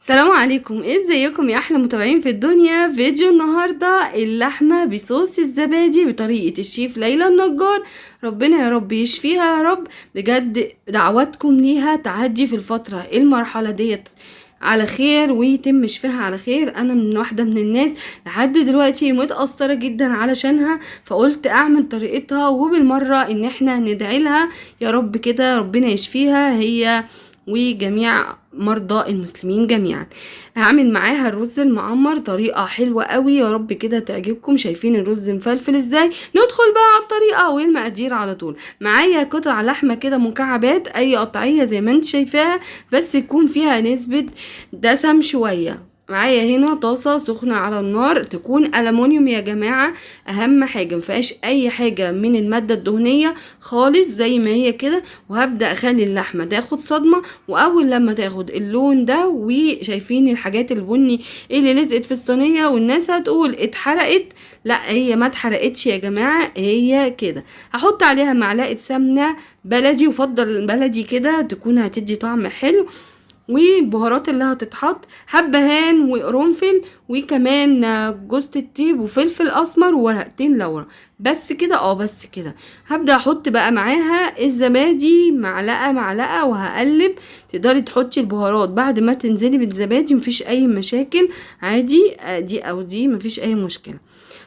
السلام عليكم، ازيكم يا احلى متابعين في الدنيا؟ فيديو النهارده اللحمه بصوص الزبادي بطريقه الشيف ليلى النجار. ربنا يا رب يشفيها يا رب. بجد دعواتكم ليها تعدي في الفتره المرحله ديت على خير ويتم شفاها على خير. انا من واحده من الناس لحد دلوقتي متاثره جدا علشانها، فقلت اعمل طريقتها وبالمره ان احنا ندعي لها يا رب كده ربنا يشفيها هي وجميع مرضى المسلمين جميعا. هعمل معاها الرز المعمر طريقة حلوة قوي، يا رب كده تعجبكم. شايفين الرز مفلفل ازاي؟ ندخل بقى على الطريقة والمقادير على طول. معايا قطع لحمة كده مكعبات، اي قطعية زي ما انت شايفاها، بس يكون فيها نسبة دسم شوية. معايا هنا طاسة سخنة على النار، تكون ألمونيوم يا جماعة. أهم حاجة مفيهاش أي حاجة من المادة الدهنية خالص زي ما هي كده. وهبدأ أخلي اللحمة تاخد صدمة، وأول لما تاخد اللون ده وشايفين الحاجات البني اللي لزقت في الصينية والناس هتقول اتحرقت، لا هي ما اتحرقتش يا جماعة، هي كده. هحط عليها معلقة سمنة بلدي، وفضل بلدي كده تكون هتدي طعم حلو. والبهارات اللي هتتحط حبهان وقرنفل وكمان جوزة الطيب وفلفل اسمر وورقتين لورا. بس كده بس كده. هبدأ احط بقى معاها الزبادي معلقة معلقة وهقلب. تقدري تحطي البهارات بعد ما تنزلي بالزبادي، مفيش اي مشاكل، عادي دي او دي مفيش اي مشكلة.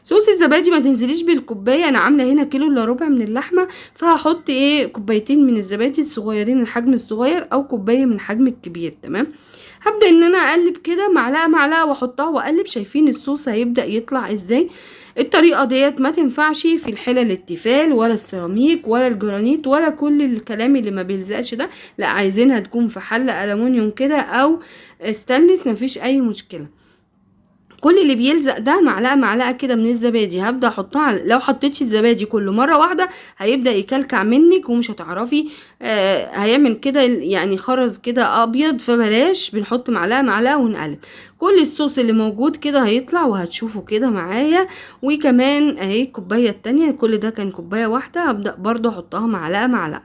صوص الزبادي ما تنزليش بالكوبايه، انا عامله هنا كيلو الا ربع من اللحمه، فهحط كوبايتين من الزبادي الصغيرين الحجم الصغير او كوبايه من الحجم الكبير. تمام. هبدا ان انا اقلب كده معلقه معلقه واحطها واقلب. شايفين الصوص هيبدا يطلع ازاي؟ الطريقه ديت ما تنفعش في الحلل التيفال ولا السيراميك ولا الجرانيت ولا كل الكلام اللي ما بيلزقش ده، لا عايزينها تكون في حله الومنيوم كده او ستانلس، مفيش اي مشكله. كل اللي بيلزق ده معلقه معلقه كده من الزبادي هبدا احطها لو حطيتش الزبادي كله مره واحده هيبدا يكلكع منك ومش هتعرفي. هيعمل كده يعني خرز كده ابيض، فبلاش، بنحط معلقه معلقه ونقلب. كل الصوص اللي موجود كده هيطلع وهتشوفوا كده معايا. وكمان اهي الكوبايه التانية، كل ده كان كوبايه واحده، هبدا برضو احطها معلقه معلقه.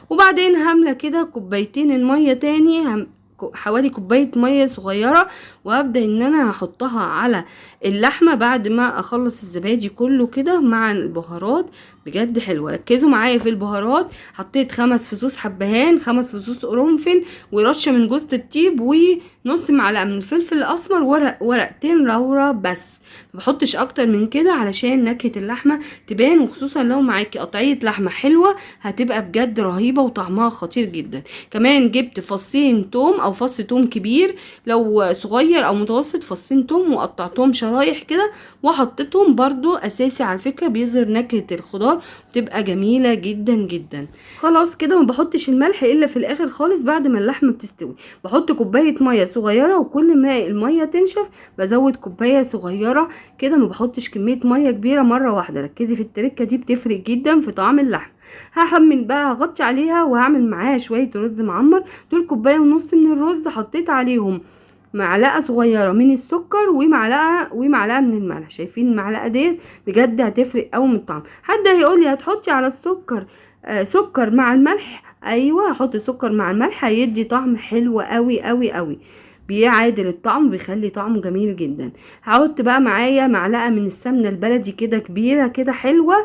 وبعدين هملى كده كوبايتين الميه تاني، حوالي كوباية مية صغيرة، وابدأ ان انا هحطها على اللحمة بعد ما اخلص الزبادي كله كده مع البهارات. بجد حلوة، ركزوا معايا في البهارات. حطيت 5 فصوص حبهان، 5 فصوص قرنفل، ورشة من جوزة الطيب، ونص معلقة من الفلفل الاسمر، ورقتين لورا بس. مبحطش اكتر من كده علشان نكهة اللحمة تبان، وخصوصا لو معاكي قطعية لحمة حلوة هتبقى بجد رهيبة وطعمها خطير جدا. كمان جبت فصين توم او فص توم كبير، لو صغير او متوسط فصين توم، وقطعتهم شرايح كده وحطيتهم برضو اساسي على فكرة، بيظهر نكهة الخضار، بتبقى جميلة جدا جدا. خلاص كده ما بحطش الملح الا في الاخر خالص بعد ما اللحمة بتستوي. بحط كوباية مية صغيرة، وكل ما المية تنشف بزود كوباية صغيرة كده، ما بحطش كمية مية كبيرة مرة واحدة. ركزي في التركة دي بتفرق جدا في طعم اللحم. هحمل بقى، هغطي عليها وهعمل معاها شوية رز معمر. دول كوباية ونص من الرز، حطيت عليهم معلقة صغيرة من السكر ومعلقة من الملح. شايفين المعلقة ديت؟ بجد هتفرق قوي من الطعم. حد هيقول لي هتحطي على السكر سكر مع الملح؟ ايوه، هحط سكر مع الملح هيدي طعم حلو قوي قوي قوي، بيعادل الطعم، بيخلي طعمه جميل جدا. هحط بقى معايا معلقة من السمنة البلدي كده كبيرة كده حلوة.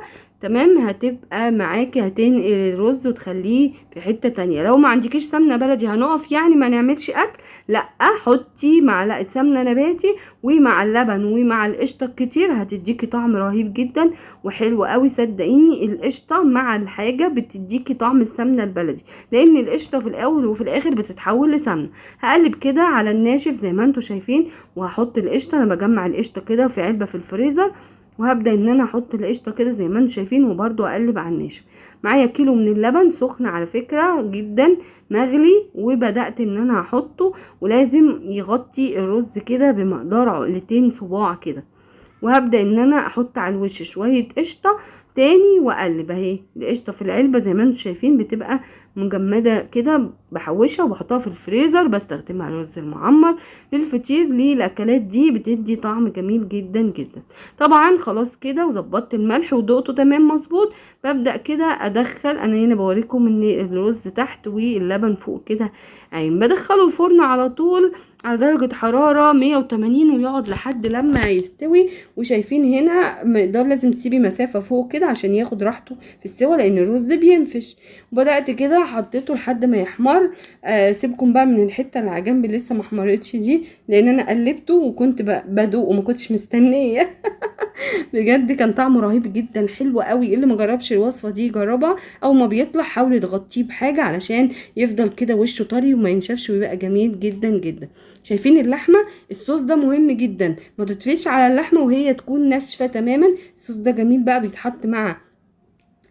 تمام، هتبقى معاكي هتنقل الرز وتخليه في حتة تانية. لو ما عندكيش سمنة بلدي هنقف يعني ما نعملش اكل، لا حطي معلقة سمنة نباتي، ومع اللبن ومع القشطة الكتير هتديكي طعم رهيب جدا وحلو قوي. صدقيني القشطة مع الحاجة بتديكي طعم السمنة البلدي، لان القشطة في الاول وفي الاخر بتتحول لسمنة. هقلب كده على الناشف زي ما انتوا شايفين، وهحط القشطة. انا بجمع القشطة كده في علبة في الفريزر، وهبدأ ان انا احط القشطة كده زي ما انتم شايفين، وبرضو اقلب على الناشف. معايا كيلو من اللبن سخن على فكرة جدا مغلي، وبدأت ان انا احطه، ولازم يغطي الرز كده بمقدار عقلتين صباع كده. وهبدأ ان انا احط على الوش شوية قشطة تاني واقلب. اهي القشطة في العلبة زي ما انتم شايفين بتبقى مجمدة كده، بحوشها وبحطها في الفريزر، بستخدمها للرز المعمر، للفطير، للاكلات دي بتدي طعم جميل جدا جدا. طبعا خلاص كده وظبطت الملح ودقته تمام مظبوط. ببدأ كده ادخل، انا هنا بوريكم ان الرز تحت واللبن فوق كده، يعني بدخله الفرن على طول على درجة حرارة 180 ويقعد لحد لما يستوي. وشايفين هنا مقدار لازم تسيبي مسافة فوق كده عشان ياخد راحته في السوا، لان الرز بينفش. وبدأت كده حطيته لحد ما يحمر. سيبكم بقى من الحتة اللي على جنب لسه ما حمرتش دي، لان انا قلبته وكنت بدوق وما كنتش مستنية. بجد كان طعمه رهيب جدا، حلو قوي. اللي ما جربش الوصفة دي جربها. اول ما بيطلع حاولي تغطيه بحاجة علشان يفضل كده وشه طري وما ينشفش ويبقى جميل جدا جدا. شايفين اللحمة؟ الصوص ده مهم جدا، ما تطفيش على اللحمة وهي تكون ناشفة تماما. الصوص ده جميل بقى، بيتحط مع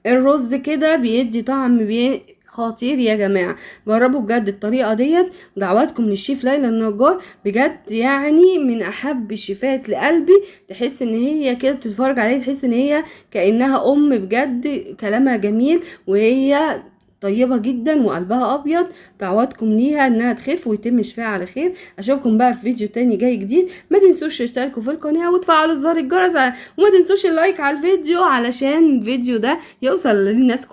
الرز كده بيدي طعم خطير يا جماعة. جربوا بجد الطريقة ديت. دعواتكم للشيف ليلى النجار، بجد يعني من احب الشيفات لقلبي. تحس ان هي كده بتتفرج عليها تحس ان هي كأنها ام، بجد كلامها جميل وهي طيبة جدا وقلبها ابيض. دعواتكم ليها انها تخف ويتم شفاها على خير. اشوفكم بقى في فيديو تاني جاي جديد. ما تنسوش تشتركوا في القناة وتفعلوا زر الجرس وما تنسوش اللايك على الفيديو علشان الفيديو ده يوصل للناس كلها.